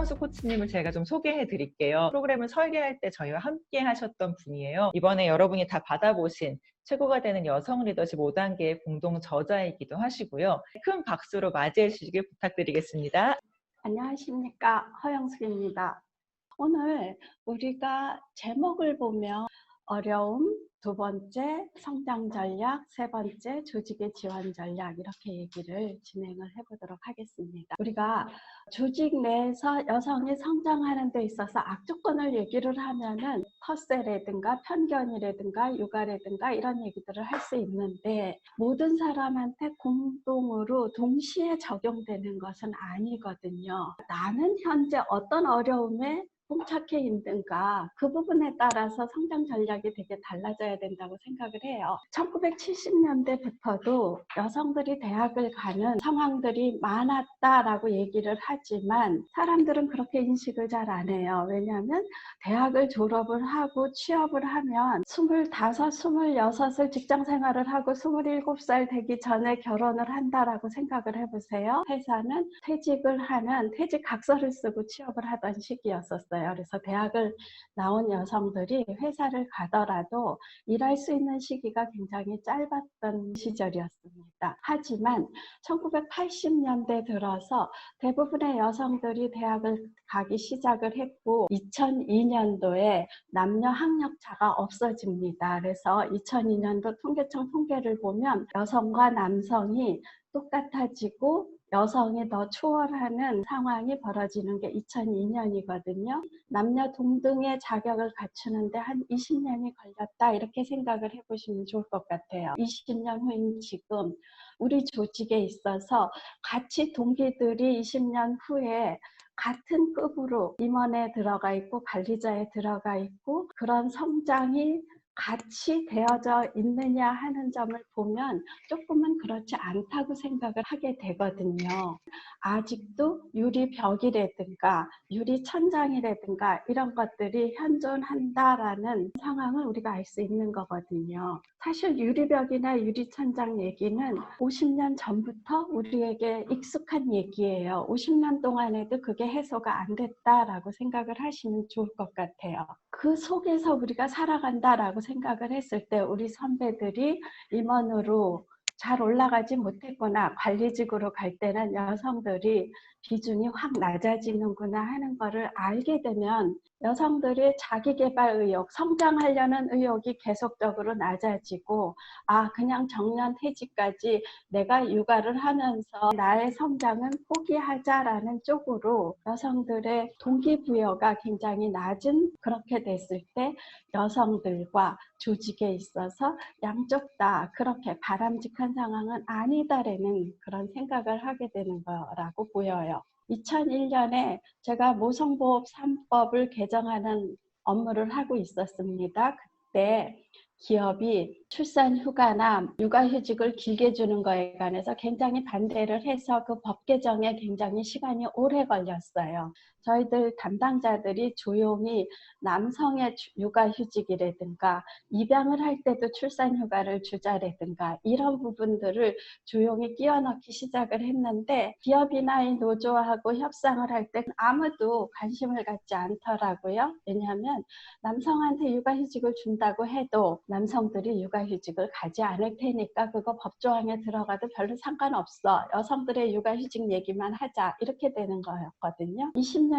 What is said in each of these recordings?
최원수 코치님을 제가 좀 소개해 드릴게요. 프로그램을 설계할 때 저희와 함께 하셨던 분이에요. 이번에 여러분이 다 받아보신 최고가 되는 여성 리더십 5단계의 공동 저자이기도 하시고요. 큰 박수로 맞이해 주시길 부탁드리겠습니다. 안녕하십니까, 허영숙입니다. 오늘 우리가 제목을 보면 어려움, 두 번째 성장 전략, 세 번째 조직의 지원 전략, 이렇게 얘기를 진행을 해보도록 하겠습니다. 우리가 조직 내에서 여성이 성장하는 데 있어서 악조건을 얘기를 하면은 텃세라든가 편견이라든가 육아라든가 이런 얘기들을 할 수 있는데, 모든 사람한테 공동으로 동시에 적용되는 것은 아니거든요. 나는 현재 어떤 어려움에 봉착해 있는가, 그 부분에 따라서 성장 전략이 되게 달라져야 된다고 생각을 해요. 1970년대부터도 여성들이 대학을 가는 상황들이 많았다라고 얘기를 하지만 사람들은 그렇게 인식을 잘 안 해요. 왜냐하면 대학을 졸업을 하고 취업을 하면 25, 26을 직장 생활을 하고 27살 되기 전에 결혼을 한다라고 생각을 해보세요. 회사는 퇴직을 하는 퇴직 각서를 쓰고 취업을 하던 시기였었어요. 그래서 대학을 나온 여성들이 회사를 가더라도 일할 수 있는 시기가 굉장히 짧았던 시절이었습니다. 하지만 1980년대 들어서 대부분의 여성들이 대학을 가기 시작을 했고 2002년도에 남녀 학력차가 없어집니다. 그래서 2002년도 통계청 통계를 보면 여성과 남성이 똑같아지고 여성이 더 추월하는 상황이 벌어지는 게 2002년이거든요. 남녀 동등의 자격을 갖추는데 한 20년이 걸렸다, 이렇게 생각을 해보시면 좋을 것 같아요. 20년 후인 지금 우리 조직에 있어서 같이 동기들이 20년 후에 같은 급으로 임원에 들어가 있고 관리자에 들어가 있고 그런 성장이 같이 되어져 있느냐 하는 점을 보면 조금은 그렇지 않다고 생각을 하게 되거든요. 아직도 유리벽이라든가 유리천장이라든가 이런 것들이 현존한다라는 상황을 우리가 알 수 있는 거거든요. 사실 유리벽이나 유리천장 얘기는 50년 전부터 우리에게 익숙한 얘기예요. 50년 동안에도 그게 해소가 안 됐다라고 생각을 하시면 좋을 것 같아요. 그 속에서 우리가 살아간다라고 생각을 했을 때 우리 선배들이 임원으로 잘 올라가지 못했거나 관리직으로 갈 때는 여성들이 비중이 확 낮아지는구나 하는 거를 알게 되면 여성들의 자기개발 의욕, 성장하려는 의욕이 계속적으로 낮아지고, 그냥 정년 퇴직까지 내가 육아를 하면서 나의 성장은 포기하자라는 쪽으로 여성들의 동기부여가 굉장히 낮은, 그렇게 됐을 때 여성들과 조직에 있어서 양쪽 다 그렇게 바람직한 상황은 아니다라는 그런 생각을 하게 되는 거라고 보여요. 2001년에 제가 모성보험 3법을 개정하는 업무를 하고 있었습니다. 그때 기업이 출산 휴가나 육아휴직을 길게 주는 거에 관해서 굉장히 반대를 해서 그 법 개정에 굉장히 시간이 오래 걸렸어요. 저희들 담당자들이 조용히 남성의 육아휴직이라든가 입양을 할 때도 출산휴가를 주자라든가 이런 부분들을 조용히 끼워 넣기 시작을 했는데, 기업이나 이 노조하고 협상을 할 때 아무도 관심을 갖지 않더라고요. 왜냐하면 남성한테 육아휴직을 준다고 해도 남성들이 육아휴직을 가지 않을 테니까 그거 법조항에 들어가도 별로 상관없어, 여성들의 육아휴직 얘기만 하자, 이렇게 되는 거였거든요. 20년이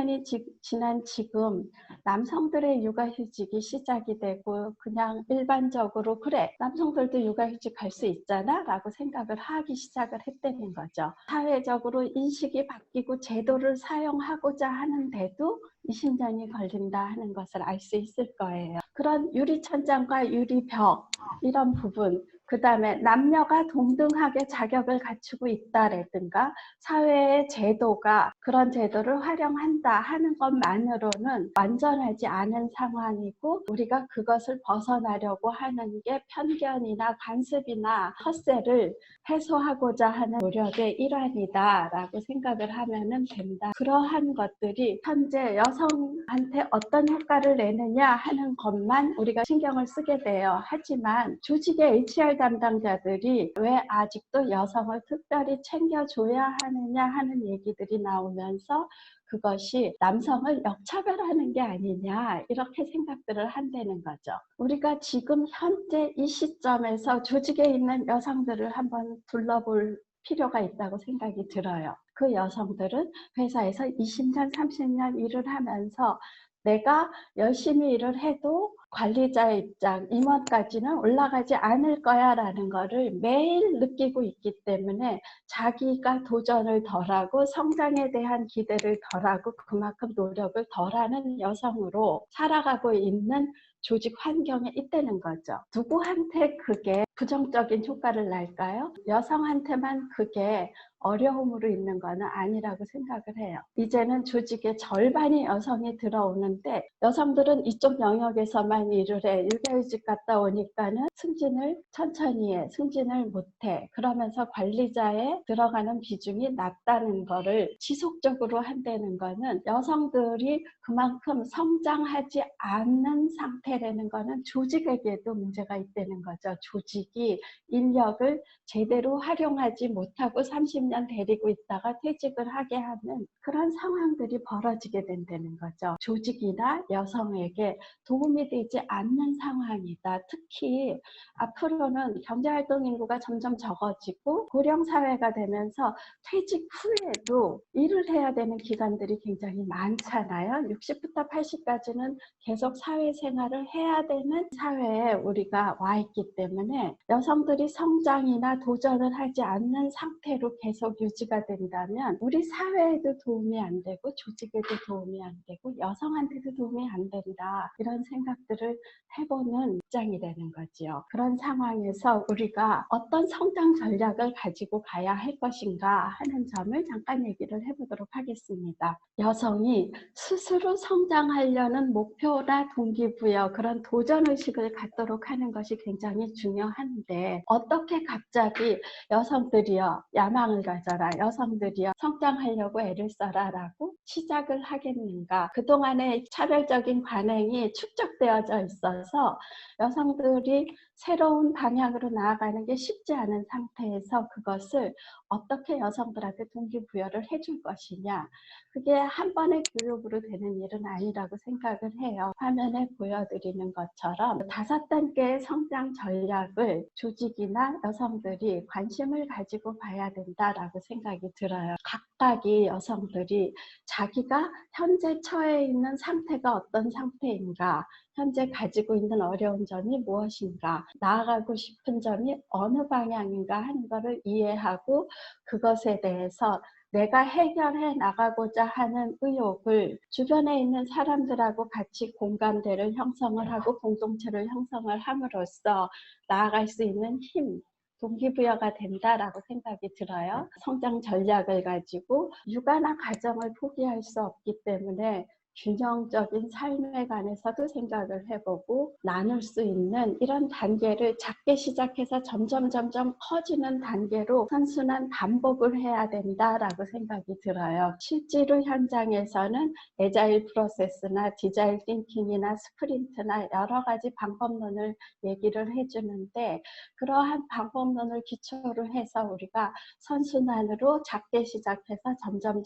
지난 지금 남성들의 육아휴직이 시작이 되고 그냥 일반적으로 그래, 남성들도 육아휴직 갈 수 있잖아 라고 생각을 하기 시작을 했다는 거죠. 사회적으로 인식이 바뀌고 제도를 사용하고자 하는데도 20년이 걸린다 하는 것을 알 수 있을 거예요. 그런 유리천장과 유리벽, 이런 부분, 그 다음에 남녀가 동등하게 자격을 갖추고 있다라든가 사회의 제도가 그런 제도를 활용한다 하는 것만으로는 완전하지 않은 상황이고, 우리가 그것을 벗어나려고 하는 게 편견이나 관습이나 텃세를 해소하고자 하는 노력의 일환이다라고 생각을 하면 된다. 그러한 것들이 현재 여성한테 어떤 효과를 내느냐 하는 것만 우리가 신경을 쓰게 돼요. 하지만 조직의 HR 담당자들이 왜 아직도 여성을 특별히 챙겨줘야 하느냐 하는 얘기들이 나오면서 그것이 남성을 역차별하는 게 아니냐 이렇게 생각들을 한다는 거죠. 우리가 지금 현재 이 시점에서 조직에 있는 여성들을 한번 둘러볼 필요가 있다고 생각이 들어요. 그 여성들은 회사에서 20년, 30년 일을 하면서 내가 열심히 일을 해도 관리자의 입장, 임원까지는 올라가지 않을 거야 라는 거를 매일 느끼고 있기 때문에 자기가 도전을 덜하고 성장에 대한 기대를 덜하고 그만큼 노력을 덜하는 여성으로 살아가고 있는 조직 환경에 있다는 거죠. 누구한테 그게 부정적인 효과를 날까요? 여성한테만 그게 어려움으로 있는 거는 아니라고 생각을 해요. 이제는 조직의 절반이 여성이 들어오는데 여성들은 이쪽 영역에서만 일을 해. 육아휴직 갔다 오니까는 승진을 천천히 해. 승진을 못해. 그러면서 관리자에 들어가는 비중이 낮다는 거를 지속적으로 한다는 거는 여성들이 그만큼 성장하지 않는 상태라는 거는 조직에게도 문제가 있다는 거죠. 조직이 인력을 제대로 활용하지 못하고 30년 데리고 있다가 퇴직을 하게 하는 그런 상황들이 벌어지게 된다는 거죠. 조직이나 여성에게 도움이 되지 않는 상황이다. 특히 앞으로는 경제활동 인구가 점점 적어지고 고령사회가 되면서 퇴직 후에도 일을 해야 되는 기간들이 굉장히 많잖아요. 60부터 80까지는 계속 사회생활을 해야 되는 사회에 우리가 와 있기 때문에 여성들이 성장이나 도전을 하지 않는 상태로 계속 유지가 된다면 우리 사회에도 도움이 안 되고 조직에도 도움이 안 되고 여성한테도 도움이 안 된다. 이런 생각들을 해보는 입장이 되는 거지요. 그런 상황에서 우리가 어떤 성장 전략을 가지고 가야 할 것인가 하는 점을 잠깐 얘기를 해보도록 하겠습니다. 여성이 스스로 성장하려는 목표나 동기부여 그런 도전의식을 갖도록 하는 것이 굉장히 중요한데 어떻게 갑자기 여성들이여 야망을 가져라, 여성들이여 성장하려고 애를 써라 라고 시작을 하겠는가. 그동안의 차별적인 관행이 축적되어져 있어서 여성들이 새로운 방향으로 나아가는 게 쉽지 않은 상태에서 그것을 어떻게 여성들한테 동기부여를 해줄 것이냐. 그게 한 번의 교육으로 되는 일은 아니라고 생각을 해요. 화면에 보여드리는 것처럼 5단계의 성장 전략을 조직이나 여성들이 관심을 가지고 봐야 된다라고 생각이 들어요. 각각의 여성들이 자기가 현재 처해 있는 상태가 어떤 상태인가, 현재 가지고 있는 어려운 점이 무엇인가, 나아가고 싶은 점이 어느 방향인가 하는 것을 이해하고 그것에 대해서 내가 해결해 나가고자 하는 의욕을 주변에 있는 사람들하고 같이 공감대를 형성을 하고 공동체를 형성을 함으로써 나아갈 수 있는 힘, 동기부여가 된다라고 생각이 들어요. 성장 전략을 가지고 육아나 가정을 포기할 수 없기 때문에 균형적인 삶에 관해서도 생각을 해보고 나눌 수 있는 이런 단계를 작게 시작해서 점점 커지는 단계로 선순환 반복을 해야 된다라고 생각이 들어요. 실제로 현장에서는 애자일 프로세스나 디자일 띵킹이나 스프린트나 여러 가지 방법론을 얘기를 해주는데 그러한 방법론을 기초로 해서 우리가 선순환으로 작게 시작해서 점점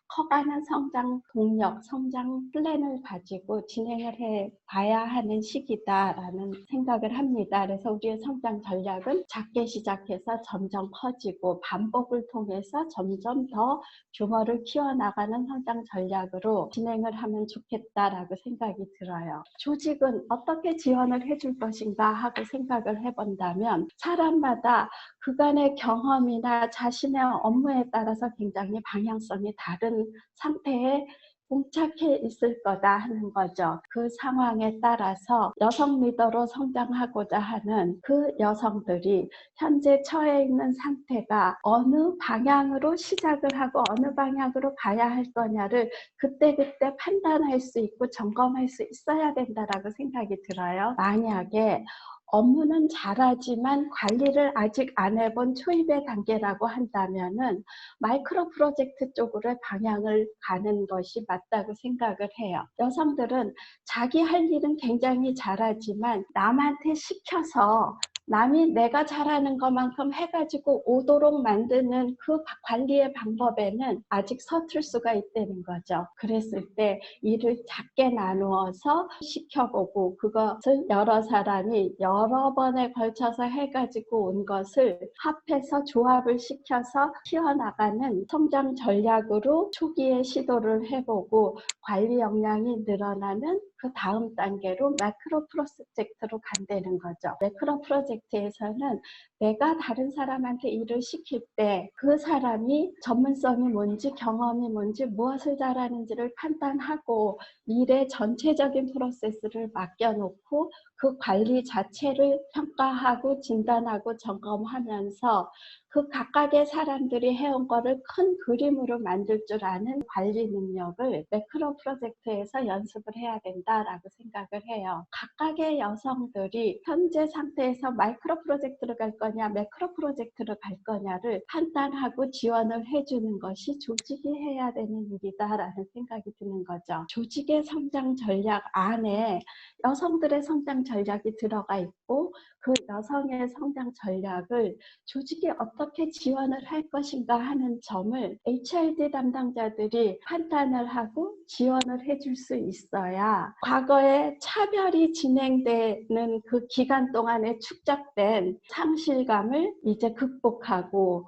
커가는 성장 동력, 성장 플랜을 가지고 진행을 해 봐야 하는 시기다라는 생각을 합니다. 그래서 우리의 성장 전략은 작게 시작해서 점점 커지고 반복을 통해서 점점 더 규모를 키워나가는 성장 전략으로 진행을 하면 좋겠다라고 생각이 들어요. 조직은 어떻게 지원을 해줄 것인가 하고 생각을 해본다면 사람마다 그간의 경험이나 자신의 업무에 따라서 굉장히 방향성이 다른 상태에 봉착해 있을 거다 하는 거죠. 그 상황에 따라서 여성 리더로 성장하고자 하는 그 여성들이 현재 처해 있는 상태가 어느 방향으로 시작을 하고 어느 방향으로 가야 할 거냐를 그때그때 판단할 수 있고 점검할 수 있어야 된다라고 생각이 들어요. 만약에 업무는 잘하지만 관리를 아직 안 해본 초입의 단계라고 한다면은 마이크로 프로젝트 쪽으로 방향을 가는 것이 맞다고 생각을 해요. 여성들은 자기 할 일은 굉장히 잘하지만 남한테 시켜서 남이 내가 잘하는 것만큼 해가지고 오도록 만드는 그 관리의 방법에는 아직 서툴 수가 있다는 거죠. 그랬을 때 일을 작게 나누어서 시켜보고 그것을 여러 사람이 여러 번에 걸쳐서 해가지고 온 것을 합해서 조합을 시켜서 키워나가는 성장 전략으로 초기에 시도를 해보고 관리 역량이 늘어나면 그 다음 단계로 매크로 프로젝트로 간다는 거죠. 매크로 프로젝트에서는 내가 다른 사람한테 일을 시킬 때 그 사람이 전문성이 뭔지 경험이 뭔지 무엇을 잘하는지를 판단하고 일의 전체적인 프로세스를 맡겨놓고 그 관리 자체를 평가하고 진단하고 점검하면서 그 각각의 사람들이 해온 거를 큰 그림으로 만들 줄 아는 관리 능력을 매크로 프로젝트에서 연습을 해야 된다라고 생각을 해요. 각각의 여성들이 현재 상태에서 마이크로 프로젝트로 갈 거냐 매크로 프로젝트로 갈 거냐를 판단하고 지원을 해주는 것이 조직이 해야 되는 일이다라는 생각이 드는 거죠. 조직의 성장 전략 안에 여성들의 성장 전략이 들어가 있고 그 여성의 성장 전략을 조직이 어떻게 지원을 할 것인가 하는 점을 HRD 담당자들이 판단을 하고 지원을 해줄 수 있어야 과거에 차별이 진행되는 그 기간 동안에 축적된 상실감을 이제 극복하고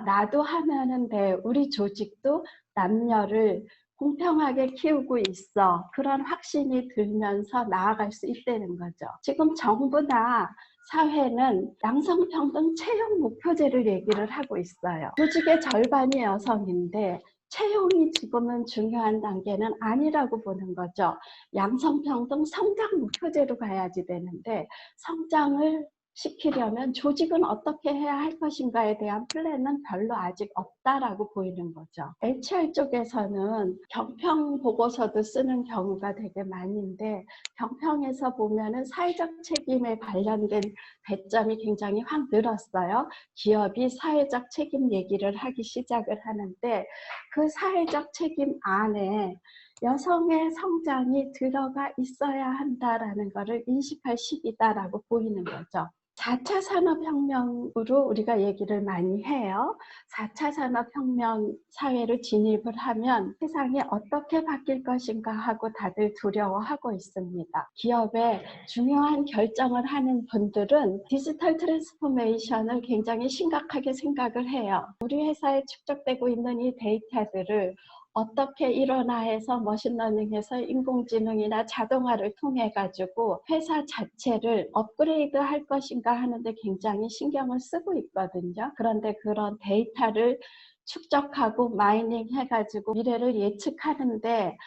나도 하면은 돼. 우리 조직도 남녀를 공평하게 키우고 있어. 그런 확신이 들면서 나아갈 수 있다는 거죠. 지금 정부나 사회는 양성평등 채용 목표제를 얘기를 하고 있어요. 조직의 절반이 여성인데 채용이 지금은 중요한 단계는 아니라고 보는 거죠. 양성평등 성장 목표제로 가야지 되는데 성장을 시키려면 조직은 어떻게 해야 할 것인가에 대한 플랜은 별로 아직 없다라고 보이는 거죠. HR 쪽에서는 경평 보고서도 쓰는 경우가 되게 많은데 경평에서 보면은 사회적 책임에 관련된 배점이 굉장히 확 늘었어요. 기업이 사회적 책임 얘기를 하기 시작을 하는데 그 사회적 책임 안에 여성의 성장이 들어가 있어야 한다라는 것을 인식할 시기다라고 보이는 거죠. 4차 산업혁명으로 우리가 얘기를 많이 해요. 4차 산업혁명 사회로 진입을 하면 세상이 어떻게 바뀔 것인가 하고 다들 두려워하고 있습니다. 기업에 중요한 결정을 하는 분들은 디지털 트랜스포메이션을 굉장히 심각하게 생각을 해요. 우리 회사에 축적되고 있는 이 데이터들을 어떻게 일원화해서 머신러닝해서 인공지능이나 자동화를 통해 가지고 회사 자체를 업그레이드 할 것인가 하는데 굉장히 신경을 쓰고 있거든요. 그런데 그런 데이터를 축적하고 마이닝 해가지고 미래를 예측하는데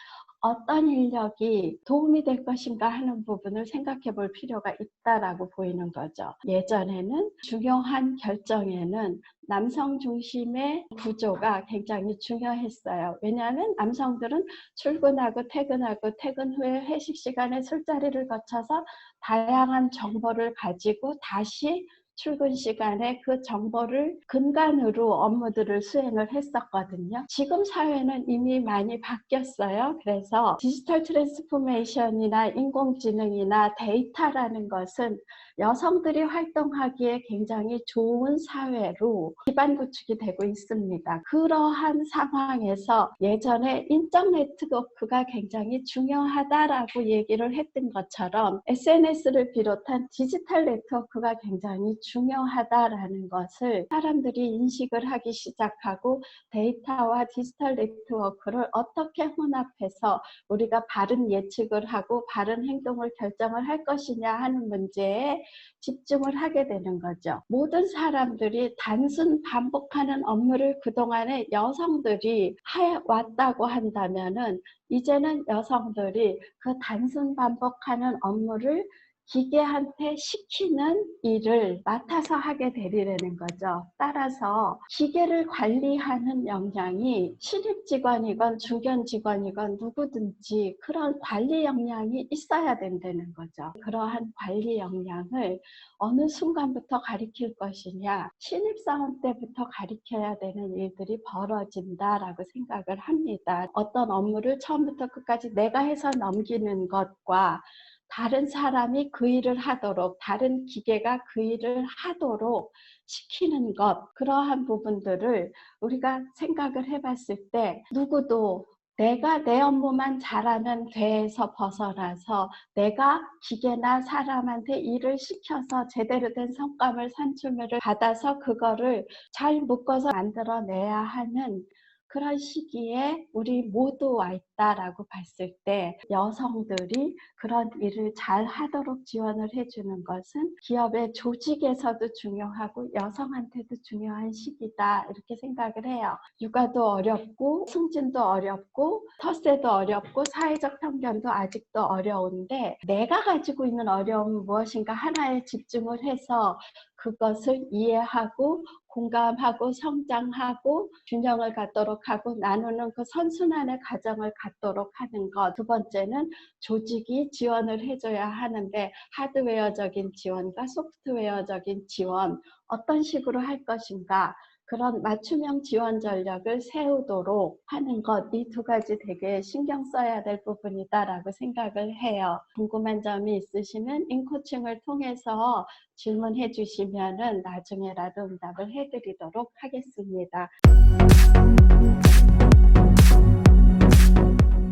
어떤 인력이 도움이 될 것인가 하는 부분을 생각해 볼 필요가 있다라고 보이는 거죠. 예전에는 중요한 결정에는 남성 중심의 구조가 굉장히 중요했어요. 왜냐하면 남성들은 출근하고 퇴근 후에 회식 시간에 술자리를 거쳐서 다양한 정보를 가지고 다시 출근 시간에 그 정보를 근간으로 업무들을 수행을 했었거든요. 지금 사회는 이미 많이 바뀌었어요. 그래서 디지털 트랜스포메이션이나 인공지능이나 데이터라는 것은 여성들이 활동하기에 굉장히 좋은 사회로 기반 구축이 되고 있습니다. 그러한 상황에서 예전에 인적 네트워크가 굉장히 중요하다라고 얘기를 했던 것처럼 SNS를 비롯한 디지털 네트워크가 굉장히 중요하다라는 것을 사람들이 인식을 하기 시작하고 데이터와 디지털 네트워크를 어떻게 혼합해서 우리가 바른 예측을 하고 바른 행동을 결정을 할 것이냐 하는 문제에 집중을 하게 되는 거죠. 모든 사람들이 단순 반복하는 업무를 그동안에 여성들이 해왔다고 한다면은 이제는 여성들이 그 단순 반복하는 업무를 기계한테 시키는 일을 맡아서 하게 되리라는 거죠. 따라서 기계를 관리하는 역량이 신입 직원이건 중견 직원이건 누구든지 그런 관리 역량이 있어야 된다는 거죠. 그러한 관리 역량을 어느 순간부터 가르칠 것이냐, 신입사원 때부터 가르쳐야 되는 일들이 벌어진다라고 생각을 합니다. 어떤 업무를 처음부터 끝까지 내가 해서 넘기는 것과 다른 사람이 그 일을 하도록, 다른 기계가 그 일을 하도록 시키는 것, 그러한 부분들을 우리가 생각을 해봤을 때 누구도 내가 내 업무만 잘하는 데에서 벗어나서 내가 기계나 사람한테 일을 시켜서 제대로 된 성과물 산출물을 받아서 그거를 잘 묶어서 만들어내야 하는 그런 시기에 우리 모두 와 있다라고 봤을 때 여성들이 그런 일을 잘 하도록 지원을 해주는 것은 기업의 조직에서도 중요하고 여성한테도 중요한 시기다 이렇게 생각을 해요. 육아도 어렵고 승진도 어렵고 텃세도 어렵고 사회적 편견도 아직도 어려운데 내가 가지고 있는 어려움은 무엇인가 하나에 집중을 해서 그것을 이해하고 공감하고 성장하고 균형을 갖도록 하고 나누는 그 선순환의 과정을 갖도록 하는 것. 두 번째는 조직이 지원을 해줘야 하는데 하드웨어적인 지원과 소프트웨어적인 지원 어떤 식으로 할 것인가 그런 맞춤형 지원 전략을 세우도록 하는 것, 이 두 가지 되게 신경 써야 될 부분이다라고 생각을 해요. 궁금한 점이 있으시면 인코칭을 통해서 질문해 주시면은 나중에라도 응답을 해드리도록 하겠습니다.